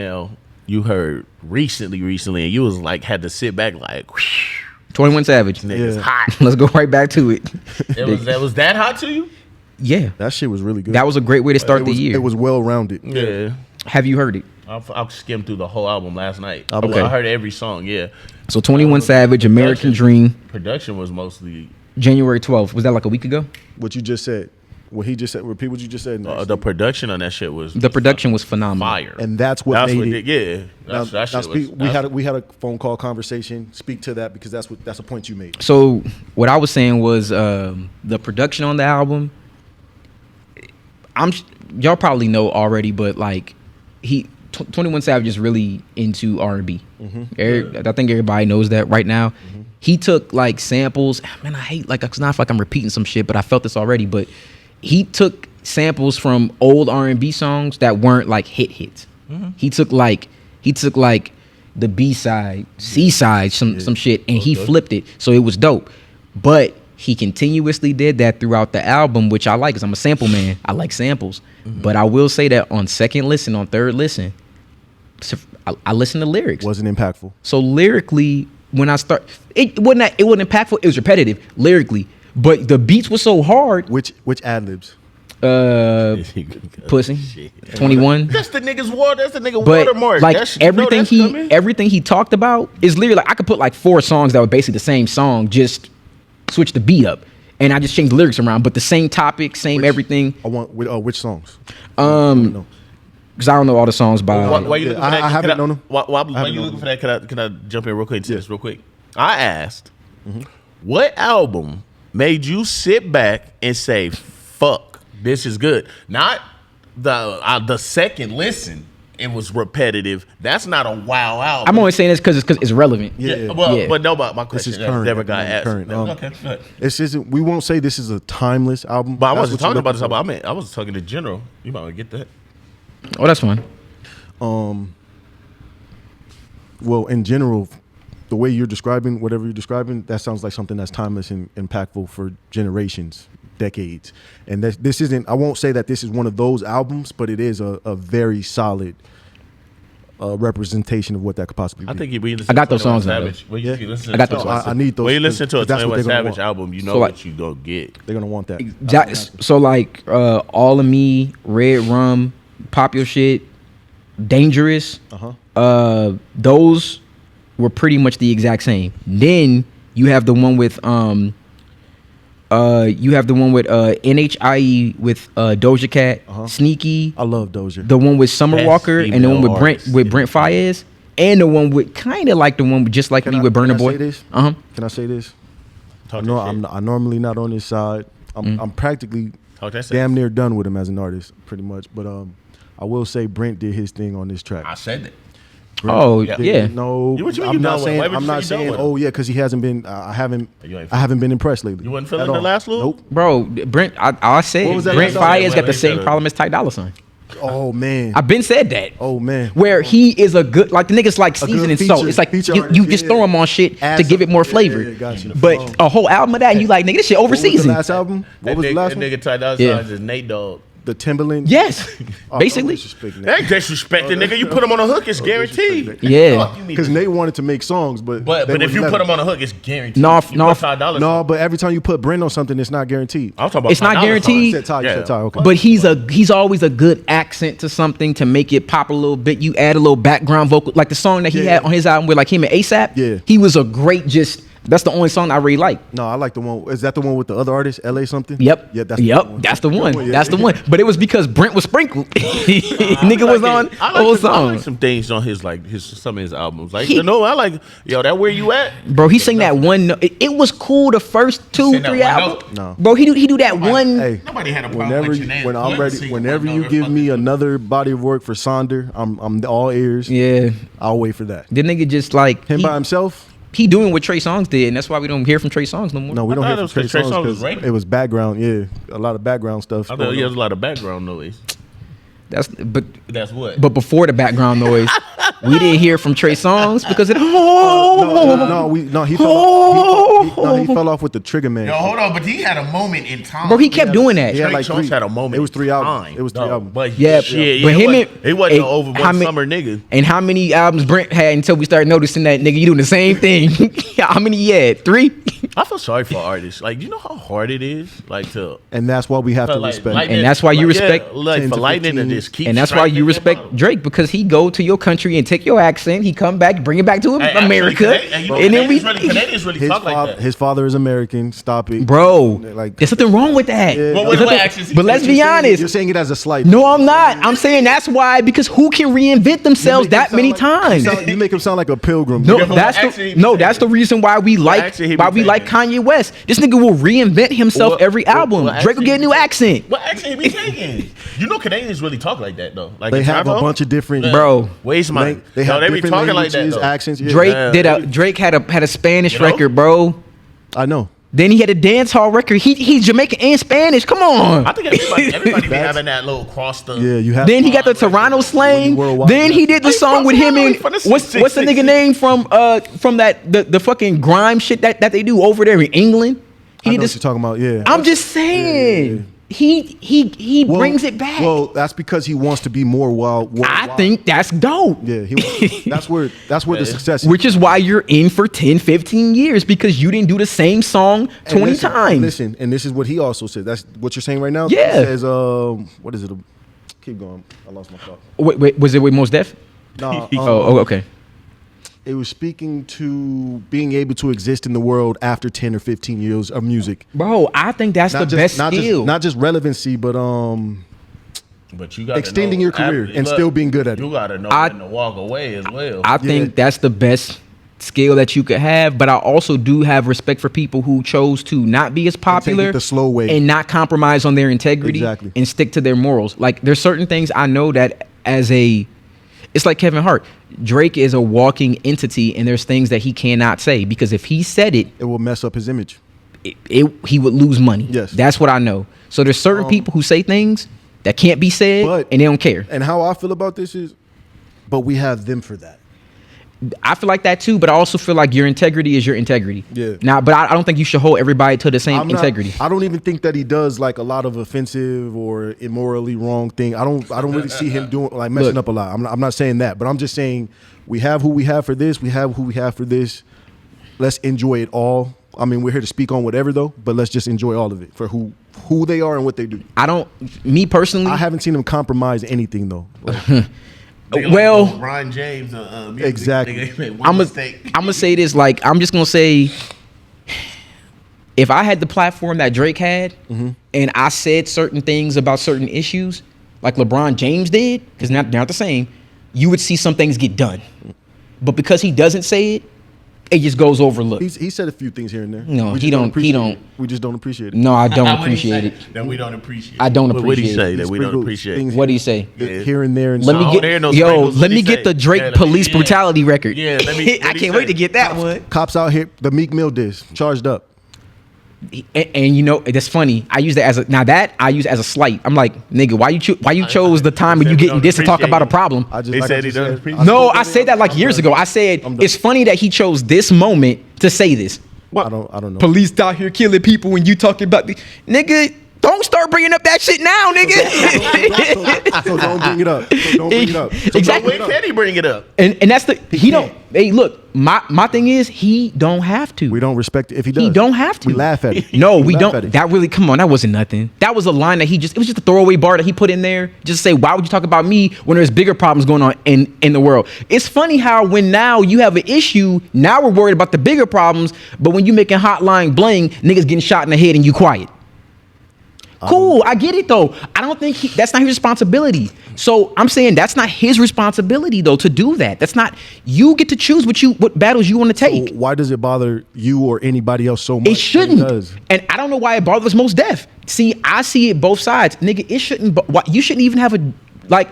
Now, you heard recently, and you was like had to sit back like, whoosh, 21 Savage. niggas hot. Let's go right back to it. Was that hot to you? Yeah. That shit was really good. That was a great way to start the year. It was well rounded. Yeah. Have you heard it? I skimmed through the whole album last night. Okay. I heard every song. Yeah. So 21 Savage, American Dream, Production was mostly January 12th. Was that like a week ago? What you just said. What he just said. Repeat what you just said. the production on that shit was The production was phenomenal. fire. And that's what made it. Yeah. Now, That shit speak, was, we had a phone call conversation. Speak to that because that's a point you made. So what I was saying was the production on the album. Y'all probably know already, but like 21 Savage is really into R&B. I think everybody knows that right now. He took like samples. Man, I hate like it's not like I'm repeating some shit, but I felt this already. But he took samples from old R&B songs that weren't like hits. He took like the B side, C side, some shit, and he flipped it, so it was dope. But he continuously did that throughout the album, which I like, because I'm a sample man. I like samples. But I will say that on second listen, on third listen, I listened to lyrics. Wasn't impactful. So lyrically, when I start, it wasn't impactful. It was repetitive lyrically, but the beats were so hard. Which ad libs? Pussy, Shit. 21. That's the nigga's water. That's the nigga But watermark. like That's, everything he talked about is literally like I could put like 4 songs that were basically the same song, just switch the beat up, and I just changed the lyrics around, but the same topic, everything. I want which songs? Because I don't know all the songs by. Why you looking for that? I haven't known him. While you looking for that, can I jump in real quick into this real quick? I asked, what album made you sit back and say, "Fuck, this is good"? Not the second listen. It was repetitive. That's not a wow album. I'm only saying this because it's relevant. Yeah. But no, my question This is current. never got asked. Current. Okay, go ahead. It's just we won't say this is a timeless album. But I That's wasn't what you're talking about this looking album. I was talking in general. You might want to get that. Oh, that's fine. Well, in general, the way you're describing whatever you're describing, that sounds like something that's timeless and impactful for generations, decades. And this isn't. I won't say that this is one of those albums, but it is a very solid representation of what that could possibly be. I think we I got those songs now, Savage. When you listen I got to those. I need those. When you listen to a that's what 21 they're gonna Savage want. album, you know So, like- what you gonna get. They're gonna want that. So like All of Me, Red Rum, Pop Your Shit, Dangerous. Those were pretty much the exact same. Then you have the one with NHIE with Doja Cat, Sneaky. I love Doja. The one with Summer Best Walker and the one with female Brent Faiyaz, and the one with kind of like the one with Just Like Me with Burna Boy. Can I say this? Talk No, that shit. I'm normally not on this side. I'm practically Talk that shit. damn near done with him as an artist, pretty much. But I will say Brent did his thing on this track. I said that. Oh Yeah. yeah. No, What you mean you I'm not done with? saying. Why would I'm you not say you done saying. with Oh yeah, because he hasn't been. I haven't You ain't been impressed lately. You wasn't feeling at the all. last little? Nope. Bro, Brent, I said What was that Brent last song? Faiyaz got the Wait, same wait, problem as Ty Dolla $ign. Oh man. I've been said that. Oh man. Where he is a good, like the nigga's like A good seasoning feature- salt. It's like feature you artist, just yeah. throw him on shit Add to give it some- more yeah, flavor. yeah, got you. But a whole album of that, and you like, nigga, this shit over What was the seasoned. last album? What was the last one? Nigga Ty Dolla Yeah. $ign is Nate Dogg. The Timberland. Yes, Oh, basically. That ain't disrespecting, nigga. You put him on a hook, it's guaranteed. Yeah. Because Nate wanted to make songs, but But they if you wouldn't put let him on a hook, it's guaranteed. No, You no, put Ty Dolla $ign. No, but every time you put Brent on something, it's not guaranteed. I'm talking about It's Ty not Dolla $ign. guaranteed. You said Ty, you said Ty, okay. But he's always a good accent to something to make it pop a little bit. You add a little background vocal, like the song that he Yeah. had on his album with like him and ASAP. Yeah. He was a great that's the only song I really like. No, I like the one. Is that the one with the other artist, LA something? Yep. Yeah, that's yep. the one. That's the one. Yeah. That's the one. But it was because Brent was sprinkled. Nigga was on the whole I song. like some things on some of his albums. Like I like that where you at? Bro, he sang that one. It was cool the first two, sang that 3 one albums. note? No. Bro, he do that one. Hey, Nobody had a problem whenever with you, your name. when I'm ready, whenever you give me another body of work for Sonder, I'm all ears. Yeah. I'll wait for that. The nigga just like Him by himself? he doing what Trey Songz did, and that's why we don't hear from Trey Songz no more. No, we don't thought hear it from was Trey 'cause Trey Songz Songz was because raping. it was background. Yeah, a lot of background stuff. I thought he has a lot of background noise. That's but That's what. before the background noise, We didn't hear from Trey Songz because it. He fell off with the Trigger Man. Yo, hold on, but he had a moment in time. Bro, he kept doing that. He had Trey like Songz had a moment. It was 3 in albums. time. It was 3 albums. But Yeah, shit, but him he wasn't and- an over how one many- summer nigga. And how many albums Brent had until we started noticing that nigga, you doing the same thing? How many he had? 3? I feel sorry for artists. Like, you know how hard it is, like to. And that's why we have to like, respect. Lightning- And that's why you respect- like 10 for to Lightning to 15. just keep. And that's why you striking respect them out. Drake, because he go to your country and take your accent. He come back, bring it back to Hey, America, actually, you know, and then we. Canadians really talk like that. His father is American. Stop it, Bro, Like, there's something wrong with that. Yeah. But There's what There's accents he but let's takes? be honest. You're saying it as a slight. No, I'm not. I'm saying that's why, because who can reinvent themselves that many times? You make him sound like a pilgrim. No, Yeah, but that's actually, that's the reason why we like actually, he be Kanye West. This nigga will reinvent himself every album. Drake will get a new accent. What accent he be taking? You know, Canadians really talk like that though. Like They in have a Toronto? bunch of different. Bro, Waste my. They have They be different talking like that languages, though. accents. Yeah. Drake had a Spanish You know? record, bro. I know. Then he had a dance hall record. He's Jamaican and Spanish. Come on. I think everybody be having that little cross the. Yeah, you have. Then he got the Toronto slang. Worldwide. Then he did the He song from with him Toronto. and He from the what's the nigga 666. name from that the fucking grime shit that they do over there in England. I He know did what this. you're talking about. Yeah. I'm just saying. He Well- brings it back. Well, that's because he wants to be more wild. I think that's dope. Yeah, that's where the success is. Which is why you're in for 10, 15 years, because you didn't do the same song 20 times. Listen, and this is what he also said. That's what you're saying right now. Yeah. He says, what is it? Keep going. I lost my thought. Wait, was it with Mos Def? No, Oh, okay. it was speaking to being able to exist in the world after 10 or 15 years of music. Bro, I think that's the best skill. Not just relevancy, but But you got extending your career and still being good at it. You gotta know I- when to walk away as well. I think that's the best skill that you could have, but I also do have respect for people who chose to not be as popular the slow way. and not compromise on their integrity Exactly. and stick to their morals. Like, there's certain things I know that it's like Kevin Hart. Drake is a walking entity, and there's things that he cannot say, because if he said it, It will mess up his image. he would lose money. Yes. That's what I know. So there's certain people who say things that can't be said, But- and they don't care. And how I feel about this is, but we have them for that. I feel like that too, but I also feel like your integrity is your integrity. Yeah. Now, but I don't think you should hold everybody to the same I'm not- integrity. I don't even think that he does like a lot of offensive or immorally wrong thing. I don't really see him doing like messing Look. up a lot. I'm not saying that, but I'm just saying we have who we have for this. We have who we have for this. Let's enjoy it all. I mean, we're here to speak on whatever though, but let's just enjoy all of it for who they are and what they do. Me personally, I haven't seen him compromise anything though. Like, Nigga like well- Ron James, music, Exactly. nigga, he made one I'm mistake. gonna say this, like, I'm just gonna say, if I had the platform that Drake had, and I said certain things about certain issues, like LeBron James did, because they're not the same, you would see some things get done. But because he doesn't say it, it just goes overlooked. he said a few things here and there. No, We just he don't- appreciate he it. We just don't appreciate it. No, I don't What'd he appreciate say? it. That we don't appreciate. I don't What would he appreciate say it. that we don't Sprinkle appreciate? things What do you say? Here and there and Let me I don't hear get no yo. sprinkles. Let What'd me he get say? the Drake Yeah, let me- police yeah. brutality record. Yeah, let me- I what'd he can't wait say? to get that one. Cops out here, the Meek Mill diss, charged up. And you know that's funny. I use that I use as a slight. I'm like, nigga, why you chose the time when you said we getting don't this to talk appreciate about a it. problem? He said he doesn't appreciate No, I said that like years ago. I said it's funny that he chose this moment to say this. I don't know. Police out here killing people when you talking about the nigga. Don't start bringing up that shit now, nigga. So don't bring it up. So don't bring it up. So Exactly. When can he bring it up? And that's the he don't. can't. Hey, look, my thing is he don't have to. We don't respect it if he does. He don't have to. We laugh at it. No, we laugh at don't. it. That really, come on, that wasn't nothing. That was a line that it was just a throwaway bar that he put in there just to say, why would you talk about me when there's bigger problems going on in the world? It's funny how when now you have an issue, now we're worried about the bigger problems, but when you making Hotline Bling, niggas getting shot in the head and you quiet. Cool, I get it though. I don't think that's not his responsibility. So I'm saying that's not his responsibility though to do that. That's not, you get to choose what battles you want to take. Why does it bother you or anybody else so much? It shouldn't. It does. And I don't know why it bothers Mos Def. See, I see it both sides. Nigga, it shouldn't, you shouldn't even have like,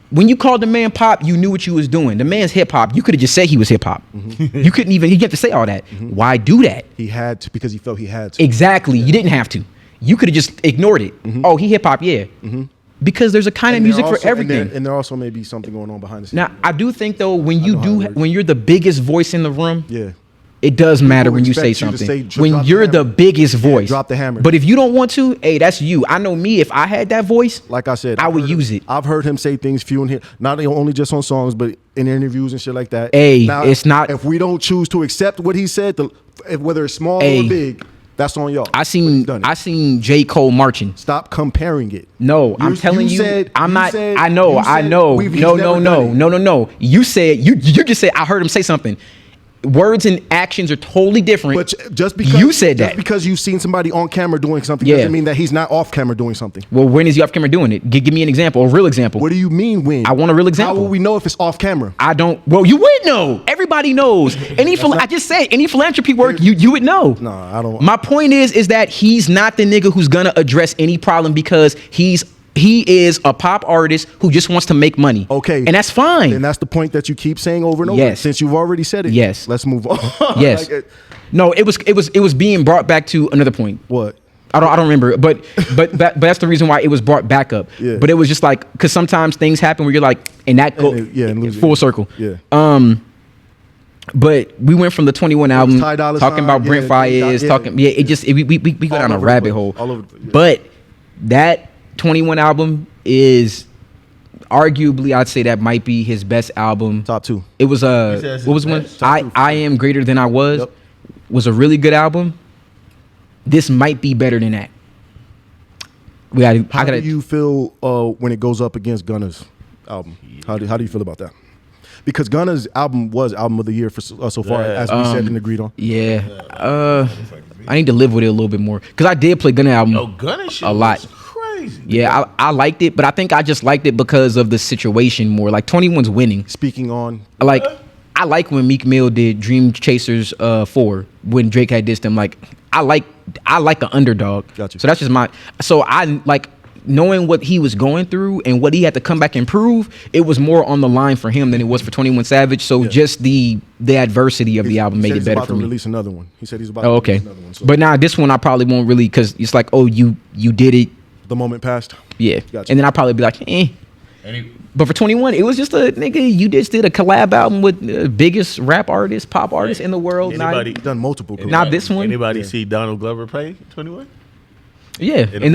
when you called the man pop, you knew what you was doing. The man's hip hop. You could have just said he was hip hop. You couldn't even, you have to say all that. Why do that? He had to because he felt he had to. Exactly. You didn't have to. You could have just ignored it. Oh, he hip hop, yeah. because there's a kind of music for everything. And there also may be something going on behind the scenes. Now, I do think though, when when you're the biggest voice in the room, yeah. it does matter when you expect say you to something. say, drop when the you're the hammer. biggest voice, drop the hammer. But if you don't want to, hey, that's you. I know me. If I had that voice, Like I said, I would use it. I've heard him say things few and here, not only just on songs, but in interviews and shit like that. Hey, it's not- If we don't choose to accept what he said, whether it's small Hey. or big, that's on y'all. I But he's done it. seen J. Cole marching. Stop comparing it. No, I'm telling you, said- I'm you not. said- I know, you I said know. he's No, never done it. no. You said you just said I heard him say something. Words and actions are totally different. But just because you said just that, because you've seen somebody on camera doing something Yeah. doesn't mean that he's not off camera doing something. well, when is he off camera doing it? Give me an example, a real example. What do you mean when? I want a real example. How will we know if it's off camera? I don't. Well, you would know. Everybody knows. I just said any philanthropy work, you would know. No, I don't. My point is that he's not the nigga who's gonna address any problem because he is a pop artist who just wants to make money. Okay. And that's fine. And that's the point that you keep saying over and over. Yes. Since you've already said it. Yes. Let's move on. Yes. No, it was being brought back to another point. What? I don't remember, but that's the reason why it was brought back up. Yeah. But it was just like because sometimes things happen where you're like, and that go and lose it. full circle. Yeah. But we went from the 21 album Ty Dolla talking Sign, about Brent yeah, Fayez, yeah. talking we go All down a over the rabbit place. hole. All over the- yeah. But that 21 album is arguably, I'd say that might be his best album. Top two. It was He says his what was one? best. I Am Greater Than I Was. Yep. Was a really good album. This might be better than that. How do you feel when it goes up against Gunna's album? How do you feel about that? Because Gunna's album was album of the year for so far, Yeah. as we said and agreed on. Yeah. I need to live with it a little bit more because I did play Gunna album. Yo, Gunna shit A lot. was crazy. Yeah, I liked it, but I think I just liked it because of the situation more. Like 21's winning. Speaking on, Like I like when Meek Mill did Dream Chasers 4 when Drake had dissed him. Like I like the underdog. Gotcha. So that's just so I like knowing what he was going through and what he had to come back and prove. It was more on the line for him than it was for 21 Savage. So just the adversity of the album made it better for to me. release another one. He said he's about Oh, to okay. release another one. So But now this one I probably won't really because it's like, oh, you did it. the moment passed. Yeah. Gotcha. And then I'll probably be like, eh. But for 21, it was just a nigga. You just did a collab album with the biggest rap artist, pop artist in the world. Anybody- He's done multiple. Not this one. Anybody Yeah. see Donald Glover play 21? Yeah. In And the